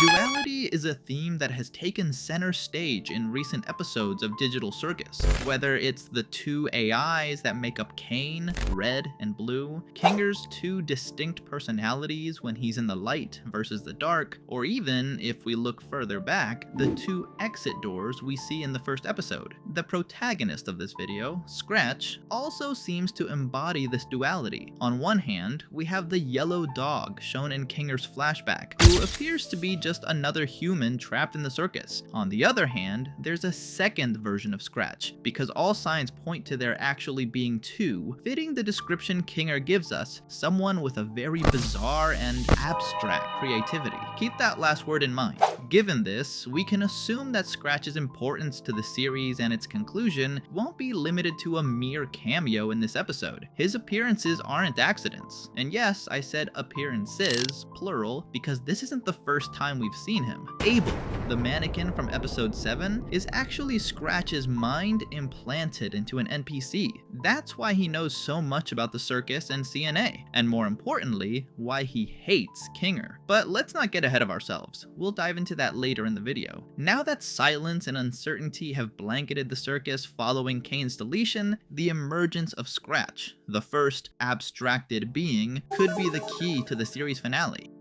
Duality is a theme that has taken center stage in recent episodes of Digital Circus. Whether it's the two AIs that make up Kane, red and blue, Kinger's two distinct personalities when he's in the light versus the dark, or even, if we look further back, the two exit doors we see in the first episode. The protagonist of this video, Scratch, also seems to embody this duality. On one hand, we have the yellow dog shown in Kinger's flashback, who appears to be just another human trapped in the circus. On the other hand, there's a second version of Scratch, because all signs point to there actually being two, fitting the description Kinger gives us, someone with a very bizarre and abstract creativity. Keep that last word in mind. Given this, we can assume that Scratch's importance to the series and its conclusion won't be limited to a mere cameo in this episode. His appearances aren't accidents. And yes, I said appearances, plural, because this isn't the first time we've seen him. Abel, the mannequin from episode 7, is actually Scratch's mind implanted into an NPC. That's why he knows so much about the circus and CNA, and more importantly, why he hates Kinger. But let's not get ahead of ourselves. We'll dive into that later in the video. Now that silence and uncertainty have blanketed the circus following Kane's deletion, the emergence of Scratch, the first abstracted being, could be the key to the series finale.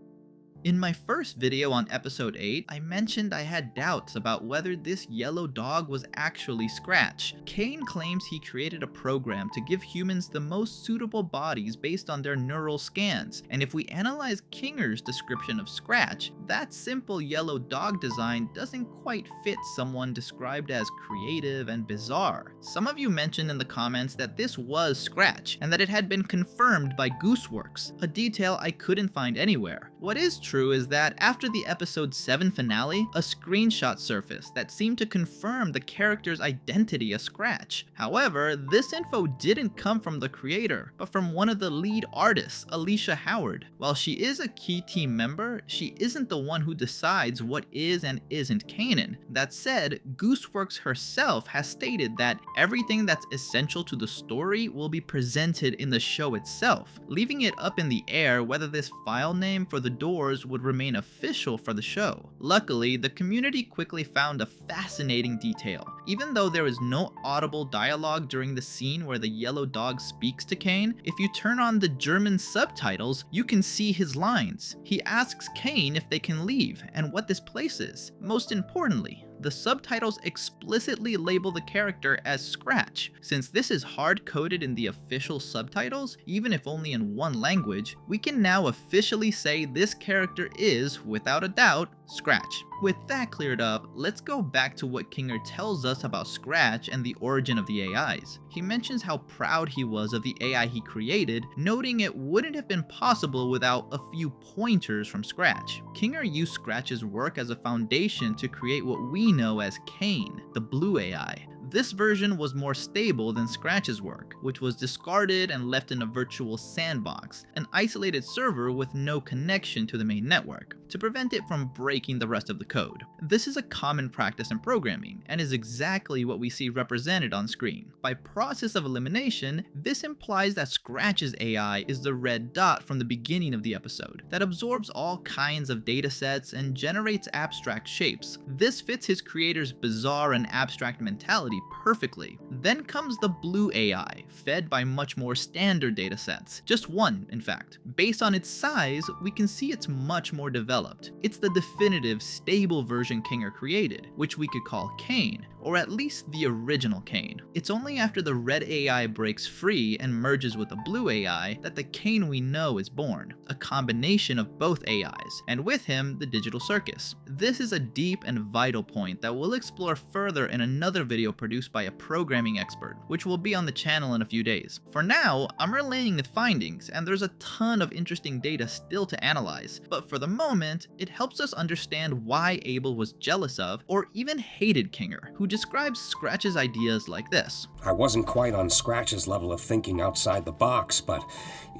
In my first video on episode 8, I mentioned I had doubts about whether this yellow dog was actually Scratch. Kane claims he created a program to give humans the most suitable bodies based on their neural scans, and if we analyze Kinger's description of Scratch, that simple yellow dog design doesn't quite fit someone described as creative and bizarre. Some of you mentioned in the comments that this was Scratch, and that it had been confirmed by Gooseworks, a detail I couldn't find anywhere. What is true is that after the episode 7 finale, a screenshot surfaced that seemed to confirm the character's identity as Scratch. However, this info didn't come from the creator, but from one of the lead artists, Alicia Howard. While she is a key team member, she isn't the one who decides what is and isn't canon. That said, Gooseworks herself has stated that everything that's essential to the story will be presented in the show itself, leaving it up in the air whether this file name for the doors would remain official for the show. Luckily, the community quickly found a fascinating detail. Even though there is no audible dialogue during the scene where the yellow dog speaks to Kane, if you turn on the German subtitles, you can see his lines. He asks Kane if they can leave and what this place is. Most importantly, the subtitles explicitly label the character as Scratch. Since this is hard-coded in the official subtitles, even if only in one language, we can now officially say this character is, without a doubt, Scratch. With that cleared up, let's go back to what Kinger tells us about Scratch and the origin of the AIs. He mentions how proud he was of the AI he created, noting it wouldn't have been possible without a few pointers from Scratch. Kinger used Scratch's work as a foundation to create what we know as Kane, the blue AI. This version was more stable than Scratch's work, which was discarded and left in a virtual sandbox, an isolated server with no connection to the main network, to prevent it from breaking the rest of the code. This is a common practice in programming, and is exactly what we see represented on screen. By process of elimination, this implies that Scratch's AI is the red dot from the beginning of the episode, that absorbs all kinds of datasets and generates abstract shapes. This fits his creator's bizarre and abstract mentality perfectly. Then comes the blue AI, fed by much more standard datasets. Just one, in fact. Based on its size, we can see it's much more developed. It's the definitive, stable version Kinger created, which we could call Kane, or at least the original Kane. It's only after the red AI breaks free and merges with the blue AI that the Kane we know is born, a combination of both AIs, and with him, the Digital Circus. This is a deep and vital point that we'll explore further in another video produced by a programming expert, which will be on the channel in a few days. For now, I'm relaying the findings, and there's a ton of interesting data still to analyze, but for the moment, it helps us understand why Abel was jealous of, or even hated Kinger, who describes Scratch's ideas like this. I wasn't quite on Scratch's level of thinking outside the box, but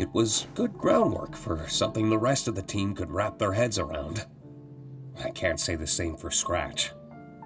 it was good groundwork for something the rest of the team could wrap their heads around. I can't say the same for Scratch.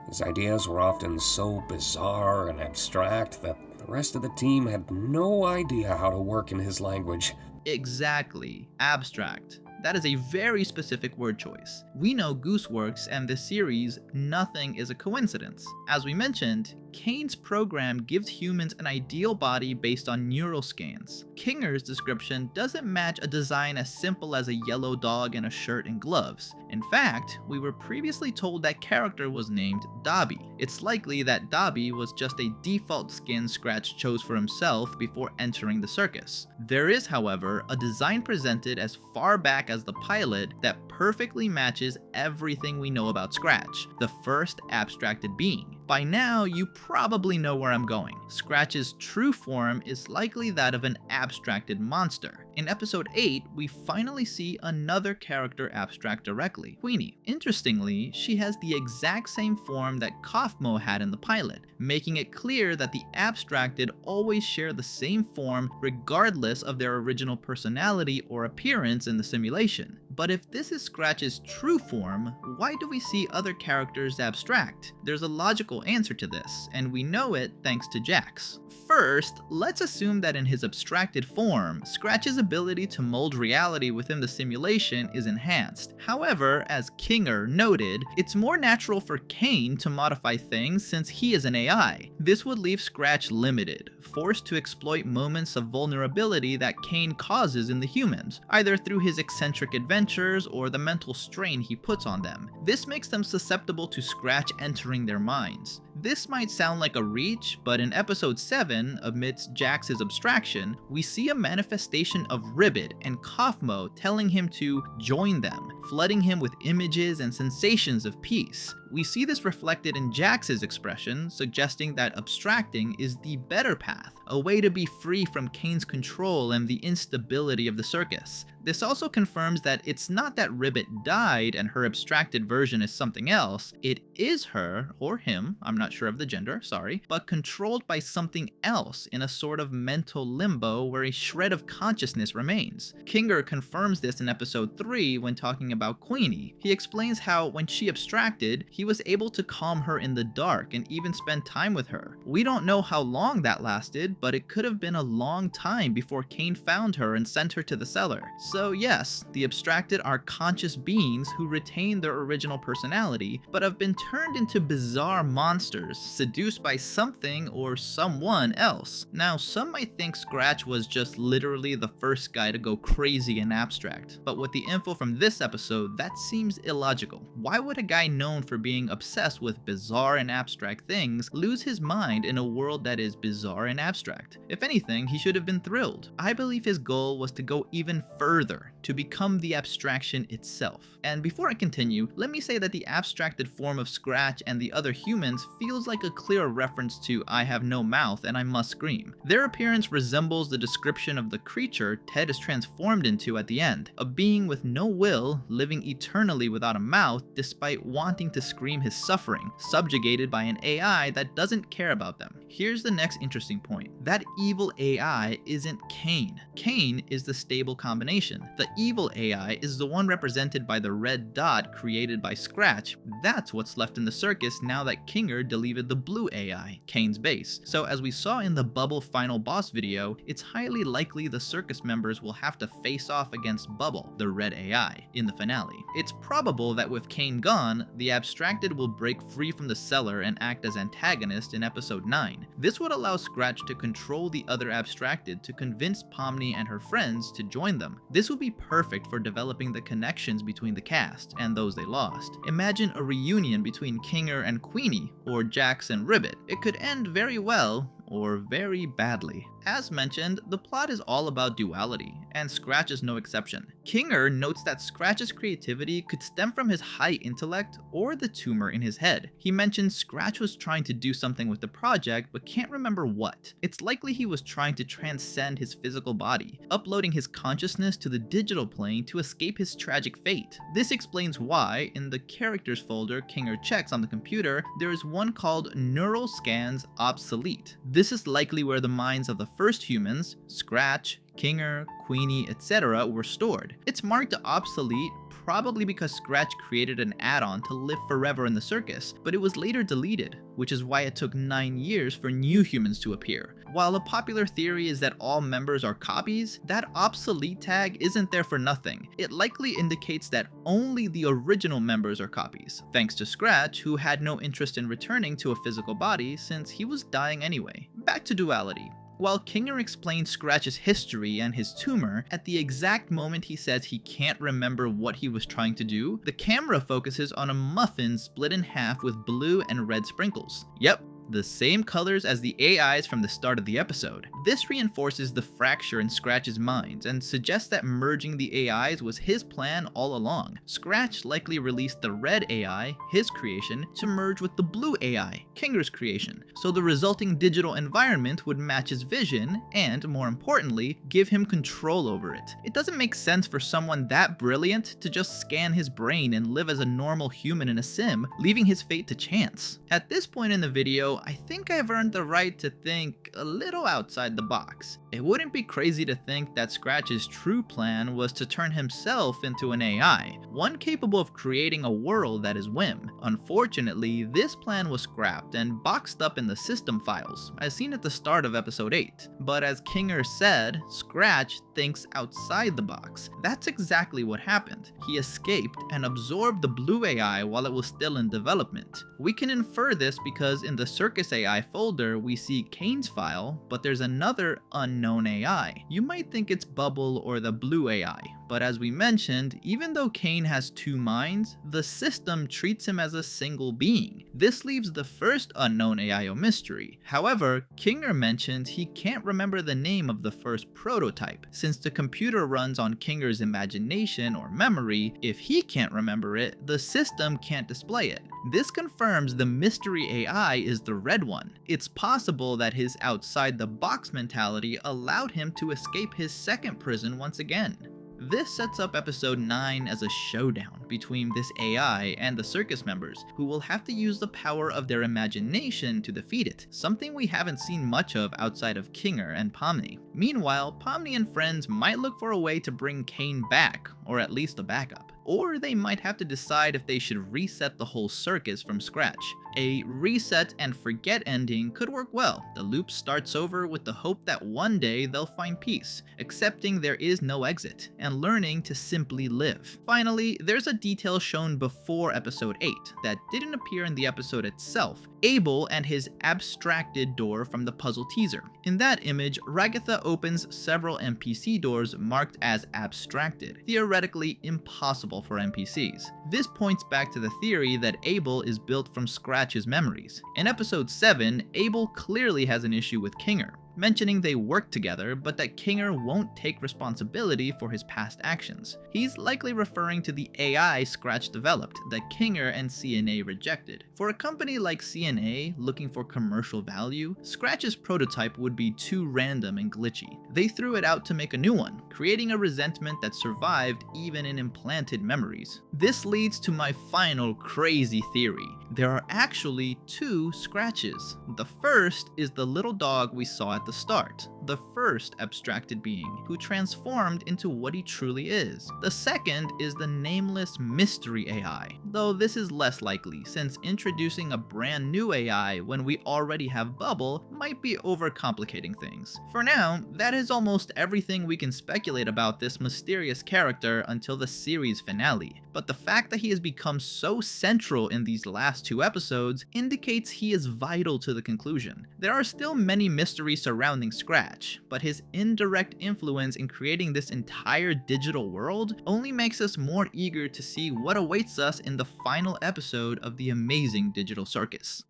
His ideas were often so bizarre and abstract that the rest of the team had no idea how to work in his language. Exactly. Abstract. That is a very specific word choice. We know Goose works and this series, nothing is a coincidence. As we mentioned, Kane's program gives humans an ideal body based on neural scans. Kinger's description doesn't match a design as simple as a yellow dog in a shirt and gloves. In fact, we were previously told that character was named Dobby. It's likely that Dobby was just a default skin Scratch chose for himself before entering the circus. There is, however, a design presented as far back as the pilot that perfectly matches everything we know about Scratch, the first abstracted being. By now, you probably know where I'm going. Scratch's true form is likely that of an abstracted monster. In episode 8, we finally see another character abstract directly, Queenie. Interestingly, she has the exact same form that Kaufmo had in the pilot, making it clear that the abstracted always share the same form regardless of their original personality or appearance in the simulation. But if this is Scratch's true form, why do we see other characters abstract? There's a logical answer to this, and we know it thanks to Jax. First, let's assume that in his abstracted form, Scratch's ability to mold reality within the simulation is enhanced. However, as Kinger noted, it's more natural for Kane to modify things since he is an AI. This would leave Scratch limited, forced to exploit moments of vulnerability that Kane causes in the humans, either through his eccentric adventures or the mental strain he puts on them. This makes them susceptible to Scratch entering their minds. This might sound like a reach, but in episode 7, amidst Jax's abstraction, we see a manifestation of Ribbit and Kaufmo telling him to join them, flooding him with images and sensations of peace. We see this reflected in Jax's expression, suggesting that abstracting is the better path, a way to be free from Kane's control and the instability of the circus. This also confirms that it's not that Ribbit died and her abstracted version is something else. It is her, or him, I'm not sure of the gender, sorry, but controlled by something else in a sort of mental limbo where a shred of consciousness remains. Kinger confirms this in episode 3 when talking about Queenie. He explains how when she abstracted, he was able to calm her in the dark and even spend time with her. We don't know how long that lasted, but it could have been a long time before Kane found her and sent her to the cellar. So yes, the abstracted are conscious beings who retain their original personality, but have been turned into bizarre monsters, seduced by something or someone else. Now, some might think Scratch was just literally the first guy to go crazy and abstract, but with the info from this episode, that seems illogical. Why would a guy known for being obsessed with bizarre and abstract things lose his mind in a world that is bizarre and abstract? If anything, he should have been thrilled. I believe his goal was to go even further, to become the abstraction itself. And before I continue, let me say that the abstracted form of Scratch and the other humans feels like a clear reference to I have no mouth and I must scream. Their appearance resembles the description of the creature Ted is transformed into at the end, a being with no will, living eternally without a mouth despite wanting to scream his suffering, subjugated by an AI that doesn't care about them. Here's the next interesting point. That evil AI isn't Kane. Kane is the stable combination. The evil AI is the one represented by the red dot created by Scratch. That's what's left in the circus now that Kinger deleted the blue AI, Kane's base. So as we saw in the Bubble final boss video, it's highly likely the circus members will have to face off against Bubble, the red AI, in the finale. It's probable that with Kane gone, the abstracted will break free from the cellar and act as antagonist in episode 9. This would allow Scratch to control the other abstracted to convince Pomni and her friends to join them. This would be perfect for developing the connections between the cast and those they lost. Imagine a reunion between Kinger and Queenie, or Jax and Ribbit. It could end very well, or very badly. As mentioned, the plot is all about duality, and Scratch is no exception. Kinger notes that Scratch's creativity could stem from his high intellect or the tumor in his head. He mentions Scratch was trying to do something with the project but can't remember what. It's likely he was trying to transcend his physical body, uploading his consciousness to the digital plane to escape his tragic fate. This explains why, in the characters folder Kinger checks on the computer, there is one called Neural Scans Obsolete. This is likely where the minds of the first humans, Scratch, Kinger, Queenie, etc. were stored. It's marked obsolete probably because Scratch created an add-on to live forever in the circus, but it was later deleted, which is why it took 9 years for new humans to appear. While a popular theory is that all members are copies, that obsolete tag isn't there for nothing. It likely indicates that only the original members are copies, thanks to Scratch, who had no interest in returning to a physical body since he was dying anyway. Back to duality. While Kinger explains Scratch's history and his tumor, at the exact moment he says he can't remember what he was trying to do, the camera focuses on a muffin split in half with blue and red sprinkles. Yep, the same colors as the AIs from the start of the episode. This reinforces the fracture in Scratch's mind and suggests that merging the AIs was his plan all along. Scratch likely released the red AI, his creation, to merge with the blue AI, Kinger's creation, so the resulting digital environment would match his vision and, more importantly, give him control over it. It doesn't make sense for someone that brilliant to just scan his brain and live as a normal human in a sim, leaving his fate to chance. At this point in the video, I think I've earned the right to think a little outside the box. It wouldn't be crazy to think that Scratch's true plan was to turn himself into an AI, one capable of creating a world that is whim. Unfortunately, this plan was scrapped and boxed up in the system files, as seen at the start of episode 8. But as Kinger said, Scratch thinks outside the box. That's exactly what happened. He escaped and absorbed the blue AI while it was still in development. We can infer this because in the Circus AI folder we see Kane's file, but there's another unknown AI. You might think it's Bubble or the blue AI, but as we mentioned, even though Kane has two minds, the system treats him as a single being. This leaves the first unknown AI a mystery. However, Kinger mentioned he can't remember the name of the first prototype. Since the computer runs on Kinger's imagination or memory, if he can't remember it, the system can't display it. This confirms the mystery AI is the red one. It's possible that his outside-the-box mentality allowed him to escape his second prison once again. This sets up episode 9 as a showdown between this AI and the circus members, who will have to use the power of their imagination to defeat it, something we haven't seen much of outside of Kinger and Pomni. Meanwhile, Pomni and friends might look for a way to bring Kane back, or at least a backup. Or they might have to decide if they should reset the whole circus from scratch. A reset and forget ending could work well. The loop starts over with the hope that one day they'll find peace, accepting there is no exit, and learning to simply live. Finally, there's a detail shown before episode 8 that didn't appear in the episode itself: Abel and his abstracted door from the puzzle teaser. In that image, Ragatha opens several NPC doors marked as abstracted, theoretically impossible for NPCs. This points back to the theory that Abel is built from Scratch's memories. In episode 7, Abel clearly has an issue with Kinger, mentioning they work together, but that Kinger won't take responsibility for his past actions. He's likely referring to the AI Scratch developed that Kinger and CNA rejected. For a company like CNA looking for commercial value, Scratch's prototype would be too random and glitchy. They threw it out to make a new one, creating a resentment that survived even in implanted memories. This leads to my final crazy theory. There are actually two Scratches. The first is the little dog we saw at the start, the first abstracted being, who transformed into what he truly is. The second is the nameless mystery AI, though this is less likely, since introducing a brand new AI when we already have Bubble might be overcomplicating things. For now, that is almost everything we can speculate about this mysterious character until the series finale, but the fact that he has become so central in these last 2 episodes indicates he is vital to the conclusion. There are still many mysteries surrounding Scratch, but his indirect influence in creating this entire digital world only makes us more eager to see what awaits us in the final episode of the amazing Digital Circus.